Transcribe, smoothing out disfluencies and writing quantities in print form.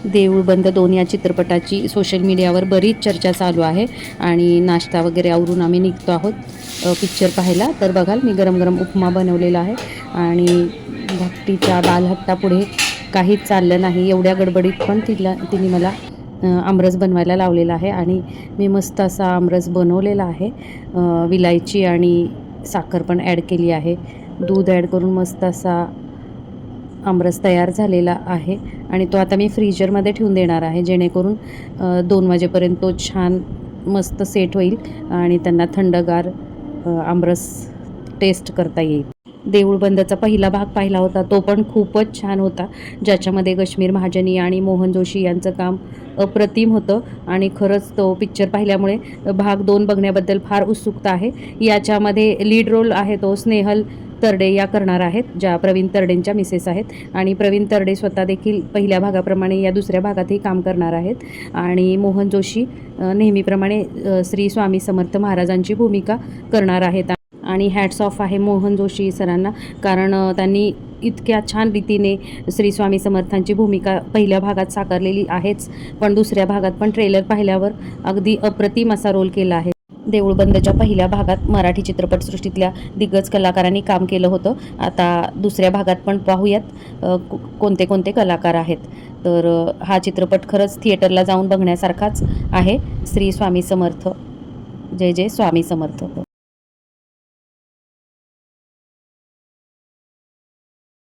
देऊळ बंद 2 या चित्रपटाची सोशल मीडियावर बरीच चर्चा चालू आहे आणि नाश्ता वगैरे आवरून आम्ही निघतो आहोत पिक्चर पाहायला. तर बघाल मी गरम-गरम उपमा बनवलेला आहे आणि भक्तीच्या बालहट्टापुढे काहीच चाललं नाही. एवढ्या गडबडीत पण तिने मला आमरस बनवायला लावलेला आहे आणि मी मस्त असा आमरस बनवलेला आहे. विलायची आणि साखर पण ॲड केली आहे. दूध ॲड करून मस्त असा आमरस तयार झालेला आहे आणि तो आता मी फ्रीजरमध्ये ठेवून देणार आहे, जेणेकरून 2 वाजेपर्यंत तो छान मस्त सेट होईल आणि त्यांना थंडगार आमरस टेस्ट करता येईल. देऊळ बंदचा पहिला भाग पाहिला होता, तो पण खूपच छान होता, ज्याच्यामध्ये कश्मीर महाजनी आणि मोहन जोशी यांचं काम अप्रतिम होतं आणि खरंच तो पिक्चर पाहिल्यामुळे भाग 2 बघण्याबद्दल फार उत्सुकता आहे. याच्यामध्ये लीड रोल आहे तो स्नेहल तरडे या करणार आहेत, ज्या प्रवीण तरडेंच्या मिसेस आहेत आणि प्रवीण तरडे स्वतः देखील पहिल्या भागाप्रमाणे या दुसऱ्या भागातही काम करणार आहेत आणि मोहन जोशी नेहमीप्रमाणे श्री स्वामी समर्थ महाराजांची भूमिका करणार आहेत. आणि हॅट्स ऑफ आहे मोहन जोशी सरांना, कारण त्यांनी इतक्या छान रीतीने श्री स्वामी समर्थांची भूमिका पहिल्या भागात साकारलेली आहेच, पण दुसऱ्या भागात पण ट्रेलर पाहिल्यावर अगदी अप्रतिम असा रोल केला आहे. देऊळ बंदच्या पहिल्या भागात मराठी चित्रपटसृष्टीतल्या दिग्गज कलाकारांनी काम केलं होतं. आता दुसऱ्या भागात पण पाहूयात कोणते कोणते कलाकार आहेत. तर हा चित्रपट खरंच थिएटरला जाऊन बघण्यासारखाच आहे. श्री स्वामी समर्थ, जय जय स्वामी समर्थ.